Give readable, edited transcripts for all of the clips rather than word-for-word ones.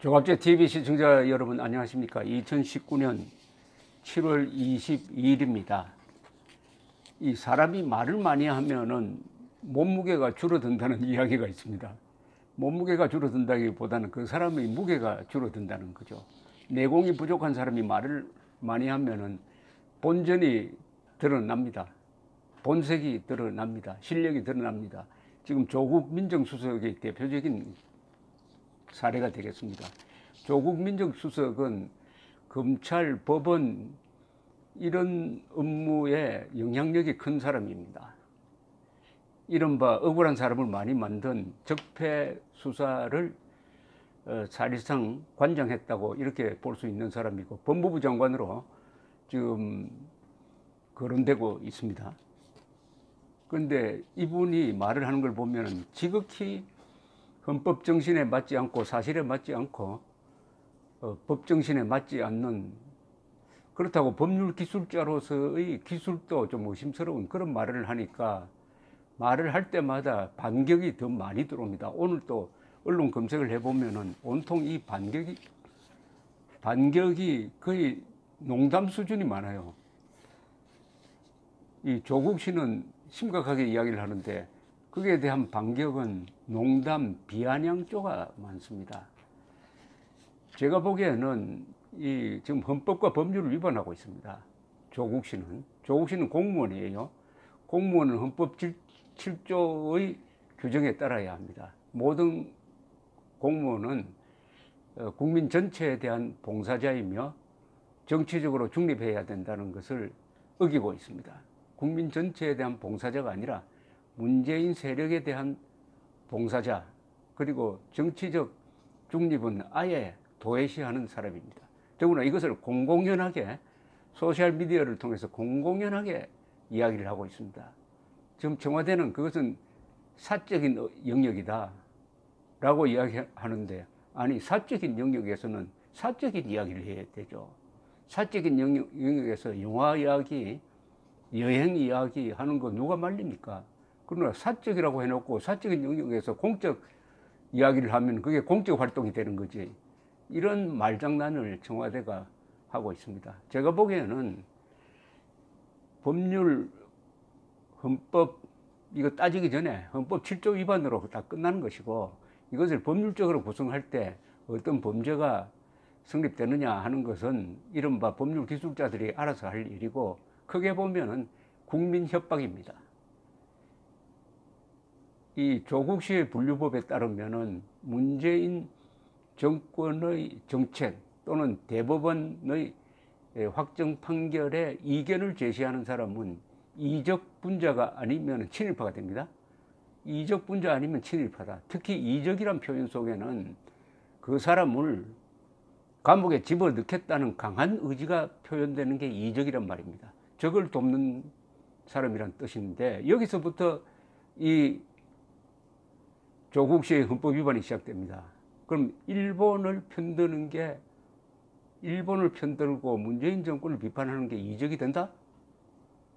조갑제 TV 시청자 여러분 안녕하십니까. 2019년 7월 22일입니다. 이 사람이 말을 많이 하면은 몸무게가 줄어든다는 이야기가 있습니다. 몸무게가 줄어든다기보다는 그 사람의 무게가 줄어든다는 거죠. 내공이 부족한 사람이 말을 많이 하면은 본전이 드러납니다. 본색이 드러납니다. 실력이 드러납니다. 지금 조국 민정수석의 대표적인 사례가 되겠습니다. 조국 민정수석은 검찰, 법원 이런 업무에 영향력이 큰 사람입니다. 이른바 억울한 사람을 많이 만든 적폐 수사를 사실상 관장했다고 이렇게 볼 수 있는 사람이고 법무부 장관으로 지금 거론되고 있습니다. 그런데 이분이 말을 하는 걸 보면 지극히 헌법 정신에 맞지 않고 사실에 맞지 않고 법 정신에 맞지 않는, 그렇다고 법률 기술자로서의 기술도 좀 의심스러운 그런 말을 하니까 말을 할 때마다 반격이 더 많이 들어옵니다. 오늘 또 언론 검색을 해보면은 온통 이 반격이 거의 농담 수준이 많아요. 이 조국 씨는 심각하게 이야기를 하는데 거기에 대한 반격은 농담, 비아냥 쪼가 많습니다. 제가 보기에는 이 지금 헌법과 법률을 위반하고 있습니다. 조국 씨는 공무원이에요. 공무원은 헌법 7조의 규정에 따라야 합니다. 모든 공무원은 국민 전체에 대한 봉사자이며 정치적으로 중립해야 된다는 것을 어기고 있습니다. 국민 전체에 대한 봉사자가 아니라 문재인 세력에 대한 봉사자, 그리고 정치적 중립은 아예 도외시하는 사람입니다. 더구나 이것을 공공연하게 소셜미디어를 통해서 공공연하게 이야기를 하고 있습니다. 지금 청와대는 그것은 사적인 영역이다 라고 이야기하는데, 아니 사적인 영역에서는 사적인 이야기를 해야 되죠. 사적인 영역에서 영화 이야기, 여행 이야기 하는 거 누가 말립니까? 그러나 사적이라고 해놓고 사적인 영역에서 공적 이야기를 하면 그게 공적 활동이 되는 거지. 이런 말장난을 청와대가 하고 있습니다. 제가 보기에는 법률, 헌법 이거 따지기 전에 헌법 7조 위반으로 다 끝나는 것이고, 이것을 법률적으로 구성할 때 어떤 범죄가 성립되느냐 하는 것은 이른바 법률 기술자들이 알아서 할 일이고, 크게 보면은 국민 협박입니다. 이 조국 씨의 분류법에 따르면은 문재인 정권의 정책 또는 대법원의 확정 판결에 이견을 제시하는 사람은 이적분자가 아니면 친일파가 됩니다. 이적분자 아니면 친일파다. 특히 이적이란 표현 속에는 그 사람을 감옥에 집어넣겠다는 강한 의지가 표현되는 게 이적이란 말입니다. 적을 돕는 사람이란 뜻인데, 여기서부터 이 조국 씨의 헌법 위반이 시작됩니다. 그럼 일본을 편들고 문재인 정권을 비판하는 게 이적이 된다?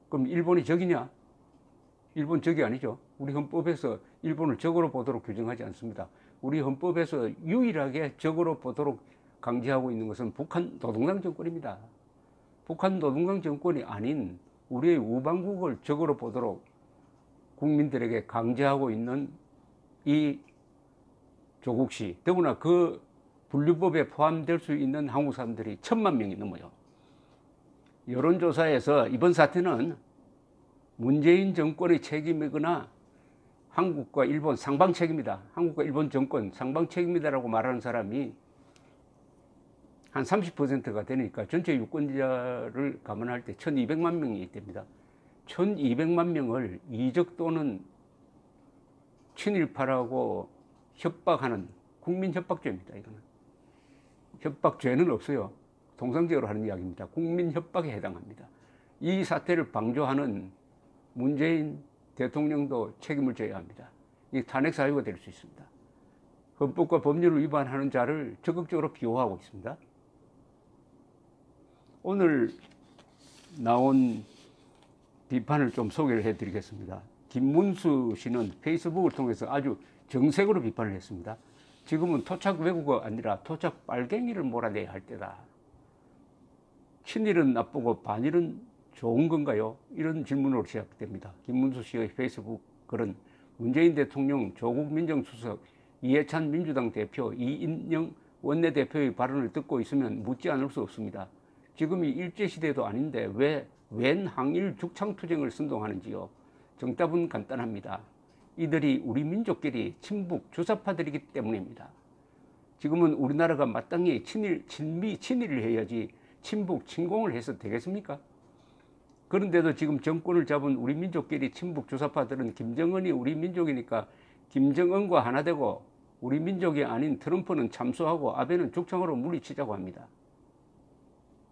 그럼 일본이 적이냐? 일본 적이 아니죠. 우리 헌법에서 일본을 적으로 보도록 규정하지 않습니다. 우리 헌법에서 유일하게 적으로 보도록 강제하고 있는 것은 북한 노동당 정권입니다. 북한 노동당 정권이 아닌 우리의 우방국을 적으로 보도록 국민들에게 강제하고 있는 이 조국 씨, 더구나 그 분류법에 포함될 수 있는 한국 사람들이 1,000만 명이 넘어요. 여론조사에서 이번 사태는 문재인 정권의 책임이거나 한국과 일본 상방 책임이다, 한국과 일본 정권 상방 책임이다라고 말하는 사람이 한 30%가 되니까 전체 유권자를 감안할 때 1,200만 명이 됩니다. 1,200만 명을 이적 또는 친일파라고 협박하는 국민 협박죄입니다. 이거는 협박죄는 없어요. 통상적으로 하는 이야기입니다. 국민 협박에 해당합니다. 이 사태를 방조하는 문재인 대통령도 책임을 져야 합니다. 이 탄핵 사유가 될 수 있습니다. 헌법과 법률을 위반하는 자를 적극적으로 비호하고 있습니다. 오늘 나온 비판을 좀 소개를 해드리겠습니다. 김문수 씨는 페이스북을 통해서 아주 정색으로 비판을 했습니다. 지금은 토착 왜구가 아니라 토착 빨갱이를 몰아내야 할 때다. 친일은 나쁘고 반일은 좋은 건가요? 이런 질문으로 시작됩니다. 김문수 씨의 페이스북 글은 문재인 대통령, 조국 민정수석, 이해찬 민주당 대표, 이인영 원내대표의 발언을 듣고 있으면 묻지 않을 수 없습니다. 지금이 일제시대도 아닌데 왜 웬 항일 죽창투쟁을 선동하는지요? 정답은 간단합니다. 이들이 우리 민족끼리 친북 주사파들이기 때문입니다. 지금은 우리나라가 마땅히 친미 친일을 해야지 친북 친공을 해서 되겠습니까? 그런데도 지금 정권을 잡은 우리 민족끼리 친북 주사파들은 김정은이 우리 민족이니까 김정은과 하나 되고 우리 민족이 아닌 트럼프는 참수하고 아베는 죽창으로 물리치자고 합니다.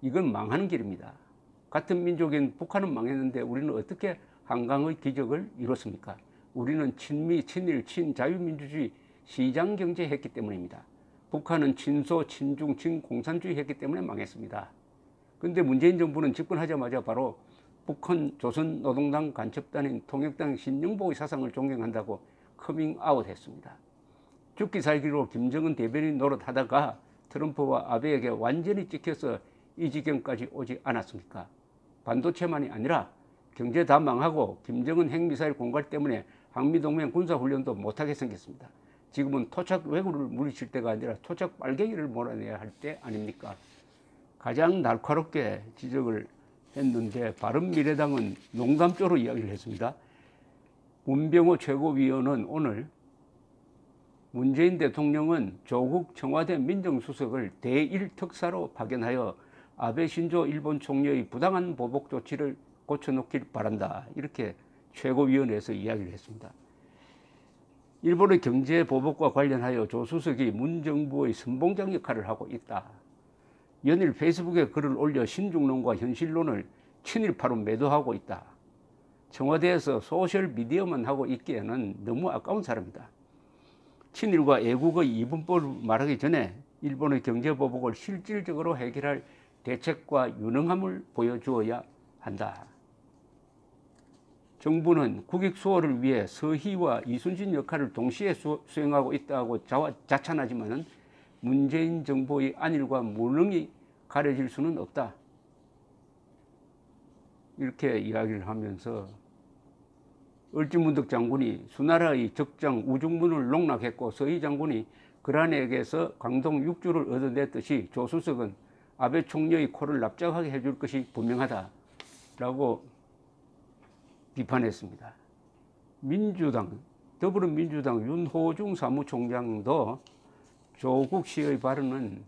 이건 망하는 길입니다. 같은 민족인 북한은 망했는데 우리는 어떻게 한강의 기적을 이뤘습니까? 우리는 친미, 친일, 친자유민주주의, 시장경제 했기 때문입니다. 북한은 친소, 친중, 친공산주의 했기 때문에 망했습니다. 그런데 문재인 정부는 집권하자마자 바로 북한 조선노동당 간첩단인 통역당 신영복의 사상을 존경한다고 커밍아웃 했습니다. 죽기 살기로 김정은 대변인 노릇하다가 트럼프와 아베에게 완전히 찍혀서 이 지경까지 오지 않았습니까? 반도체만이 아니라 경제 다 망하고 김정은 핵미사일 공갈 때문에 한미동맹 군사훈련도 못하게 생겼습니다. 지금은 토착 왜구를 물리칠 때가 아니라 토착 빨갱이를 몰아내야 할 때 아닙니까? 가장 날카롭게 지적을 했는데 바른미래당은 농담조로 이야기를 했습니다. 문병호 최고위원은 오늘 문재인 대통령은 조국 청와대 민정수석을 대1특사로 파견하여 아베 신조 일본 총리의 부당한 보복 조치를 고쳐놓길 바란다. 이렇게 최고위원회에서 이야기를 했습니다. 일본의 경제 보복과 관련하여 조 수석이 문 정부의 선봉장 역할을 하고 있다. 연일 페이스북에 글을 올려 신중론과 현실론을 친일파로 매도하고 있다. 청와대에서 소셜미디어만 하고 있기에는 너무 아까운 사람이다. 친일과 애국의 이분법을 말하기 전에 일본의 경제보복을 실질적으로 해결할 대책과 유능함을 보여주어야 한다. 정부는 국익 수호를 위해 서희와 이순신 역할을 동시에 수행하고 있다고 자찬하지만 문재인 정부의 안일과 무능이 가려질 수는 없다. 이렇게 이야기를 하면서 을지문덕 장군이 수나라의 적장 우중문을 농락했고 서희 장군이 그란에게서 강동 6주를 얻어냈듯이 조 수석은 아베 총리의 코를 납작하게 해줄 것이 분명하다라고 비판했습니다. 더불어민주당 윤호중 사무총장도 조국 씨의 발언은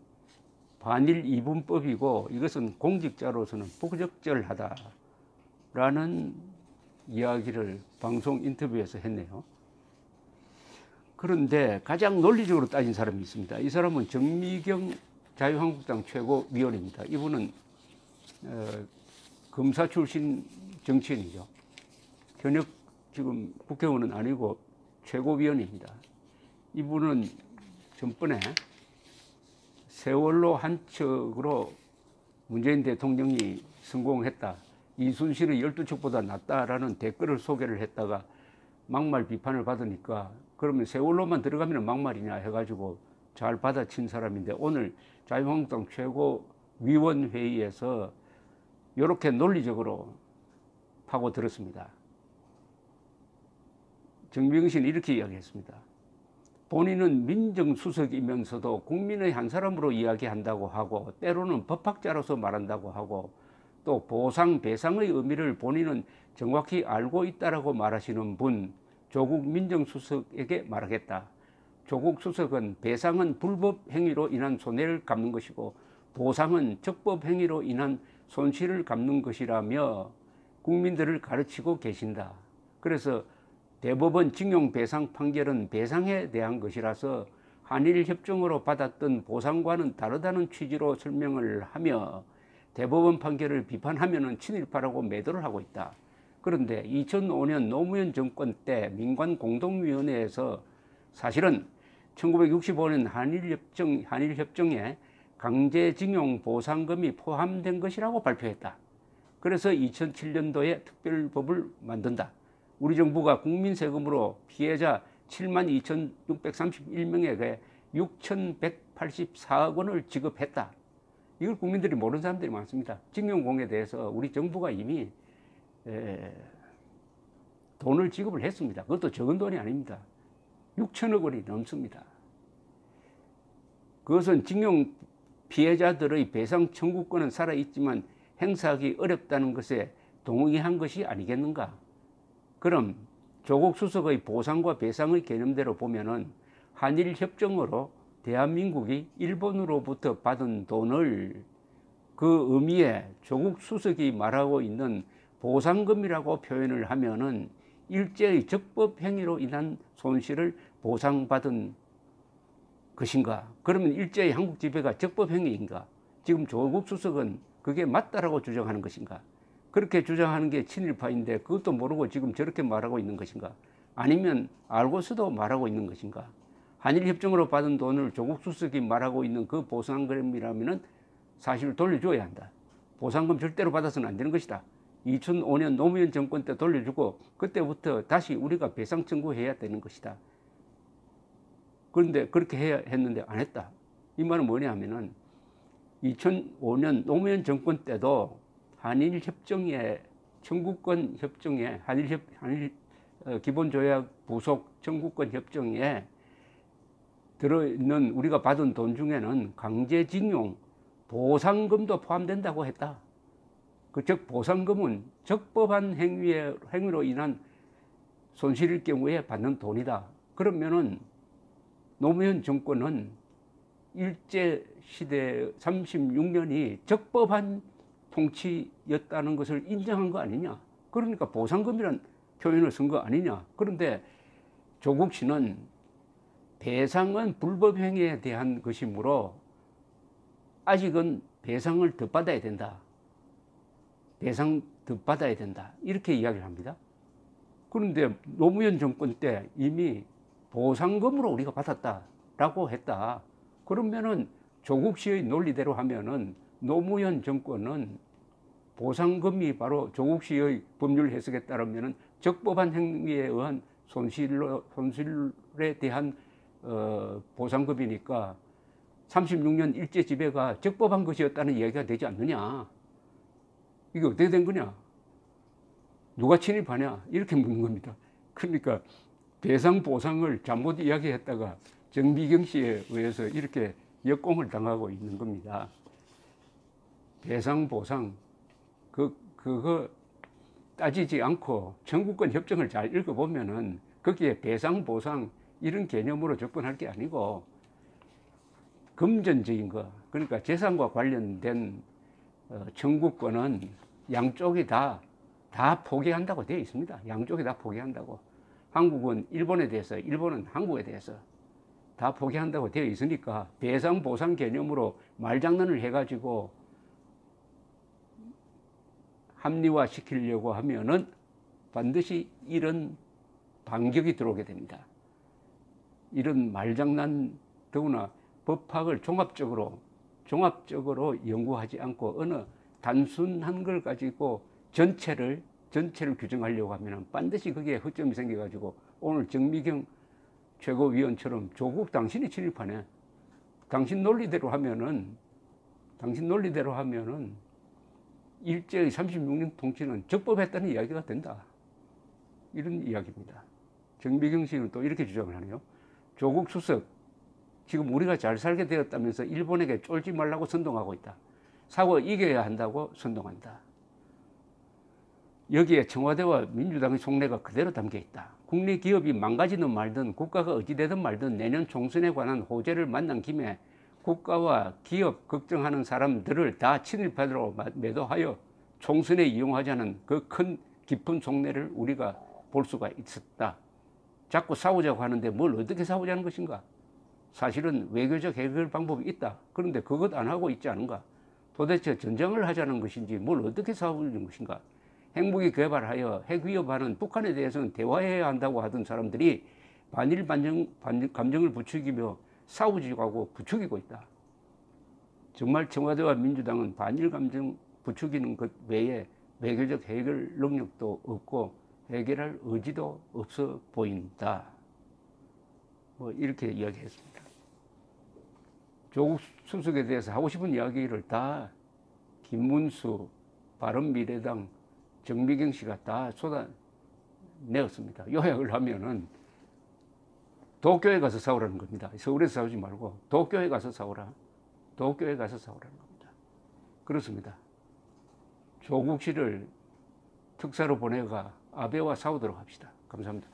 반일 이분법이고 이것은 공직자로서는 부적절하다라는 이야기를 방송 인터뷰에서 했네요. 그런데 가장 논리적으로 따진 사람이 있습니다. 이 사람은 정미경 자유한국당 최고위원입니다. 이분은 검사 출신 정치인이죠. 현역 지금 국회의원은 아니고 최고위원입니다. 이분은 전번에 세월호 한 척으로 문재인 대통령이 성공했다. 이순신의 12척보다 낫다라는 댓글을 소개를 했다가 막말 비판을 받으니까 그러면 세월호만 들어가면 막말이냐 해가지고 잘 받아친 사람인데 오늘 자유한국당 최고위원회의에서 이렇게 논리적으로 파고들었습니다. 정미경 씨는 이렇게 이야기했습니다. 본인은 민정수석이면서도 국민의 한 사람으로 이야기한다고 하고 때로는 법학자로서 말한다고 하고 또 보상, 배상의 의미를 본인은 정확히 알고 있다라고 말하시는 분 조국 민정수석에게 말하겠다. 조국 수석은 배상은 불법 행위로 인한 손해를 갚는 것이고 보상은 적법 행위로 인한 손실을 갚는 것이라며 국민들을 가르치고 계신다. 그래서 대법원 징용 배상 판결은 배상에 대한 것이라서 한일 협정으로 받았던 보상과는 다르다는 취지로 설명을 하며 대법원 판결을 비판하면은 친일파라고 매도를 하고 있다. 그런데 2005년 노무현 정권 때 민관공동위원회에서 사실은 1965년 한일협정에 강제징용 보상금이 포함된 것이라고 발표했다. 그래서 2007년도에 특별법을 만든다. 우리 정부가 국민 세금으로 피해자 72,631명에게 6,184억 원을 지급했다. 이걸 국민들이 모르는 사람들이 많습니다. 징용공에 대해서 우리 정부가 이미 돈을 지급을 했습니다. 그것도 적은 돈이 아닙니다. 6천억 원이 넘습니다. 그것은 징용 피해자들의 배상 청구권은 살아있지만 행사하기 어렵다는 것에 동의한 것이 아니겠는가? 그럼 조국 수석의 보상과 배상의 개념대로 보면은 한일 협정으로 대한민국이 일본으로부터 받은 돈을 그 의미에 조국 수석이 말하고 있는 보상금이라고 표현을 하면은 일제의 적법 행위로 인한 손실을 보상받은 것인가? 그러면 일제의 한국 지배가 적법 행위인가? 지금 조국 수석은 그게 맞다라고 주장하는 것인가? 그렇게 주장하는 게 친일파인데 그것도 모르고 지금 저렇게 말하고 있는 것인가? 아니면 알고서도 말하고 있는 것인가? 한일협정으로 받은 돈을 조국 수석이 말하고 있는 그 보상금이라면 사실 돌려줘야 한다. 보상금 절대로 받아서는 안 되는 것이다. 2005년 노무현 정권 때 돌려주고 그때부터 다시 우리가 배상 청구해야 되는 것이다. 그런데 그렇게 해야 했는데 안 했다. 이 말은 뭐냐 하면은 2005년 노무현 정권 때도 한일 협정에 청구권 협정에 한일 기본조약 부속 청구권 협정에 들어있는 우리가 받은 돈 중에는 강제징용 보상금도 포함된다고 했다. 즉 보상금은 적법한 행위로 인한 손실일 경우에 받는 돈이다. 그러면은 노무현 정권은 일제 시대 36년이 적법한 통치였다는 것을 인정한 거 아니냐. 그러니까 보상금이란 표현을 쓴 거 아니냐. 그런데 조국 씨는 배상은 불법 행위에 대한 것이므로 아직은 배상을 더 받아야 된다. 배상 더 받아야 된다. 이렇게 이야기를 합니다. 그런데 노무현 정권 때 이미 보상금으로 우리가 받았다라고 했다. 그러면은 조국 씨의 논리대로 하면은 노무현 정권은 보상금이 바로 조국 씨의 법률 해석에 따르면은 적법한 행위에 의한 손실에 대한 보상금이니까 36년 일제 지배가 적법한 것이었다는 이야기가 되지 않느냐. 이게 어떻게 된 거냐. 누가 침입하냐. 이렇게 묻는 겁니다. 그러니까 배상 보상을 잘못 이야기했다가 정미경 씨에 의해서 이렇게 역공을 당하고 있는 겁니다. 배상 보상 그거 따지지 않고 청구권 협정을 잘 읽어보면은 거기에 배상 보상 이런 개념으로 접근할 게 아니고 금전적인 거, 그러니까 재산과 관련된 청구권은 양쪽이 다 포기한다고 되어 있습니다. 양쪽이 다 포기한다고. 한국은 일본에 대해서, 일본은 한국에 대해서 다 포기한다고 되어 있으니까 배상 보상 개념으로 말장난을 해가지고 합리화 시키려고 하면은 반드시 이런 반격이 들어오게 됩니다. 이런 말장난, 더구나 법학을 종합적으로 연구하지 않고 어느 단순한 걸 가지고 전체를 규정하려고 하면 반드시 거기에 허점이 생겨가지고 오늘 정미경 최고위원처럼 조국 당신이 침입하네. 당신 논리대로 하면은 일제의 36년 통치는 적법했다는 이야기가 된다. 이런 이야기입니다. 정미경 씨는 또 이렇게 주장을 하네요. 조국 수석, 지금 우리가 잘 살게 되었다면서 일본에게 쫄지 말라고 선동하고 있다. 싸워 이겨야 한다고 선동한다. 여기에 청와대와 민주당의 속내가 그대로 담겨 있다. 국내 기업이 망가지든 말든 국가가 어찌되든 말든 내년 총선에 관한 호재를 만난 김에 국가와 기업 걱정하는 사람들을 다 친일파로 매도하여 총선에 이용하자는 그 큰 깊은 속내를 우리가 볼 수가 있었다. 자꾸 싸우자고 하는데 뭘 어떻게 싸우자는 것인가? 사실은 외교적 해결 방법이 있다. 그런데 그것 안 하고 있지 않은가? 도대체 전쟁을 하자는 것인지 뭘 어떻게 싸우는 것인가? 핵무기 개발하여 핵 위협하는 북한에 대해서는 대화해야 한다고 하던 사람들이 반일 감정을 부추기며 싸우지고 하고 부추기고 있다. 정말 청와대와 민주당은 반일 감정 부추기는 것 외에 외교적 해결 능력도 없고 해결할 의지도 없어 보인다. 뭐 이렇게 이야기했습니다. 조국 수석에 대해서 하고 싶은 이야기를 다 김문수, 바른미래당, 정미경 씨가 다 쏟아내었습니다. 요약을 하면은 도쿄에 가서 싸우라는 겁니다. 서울에서 싸우지 말고 도쿄에 가서 싸우라. 도쿄에 가서 싸우라는 겁니다. 그렇습니다. 조국 씨를 특사로 보내가 아베와 싸우도록 합시다. 감사합니다.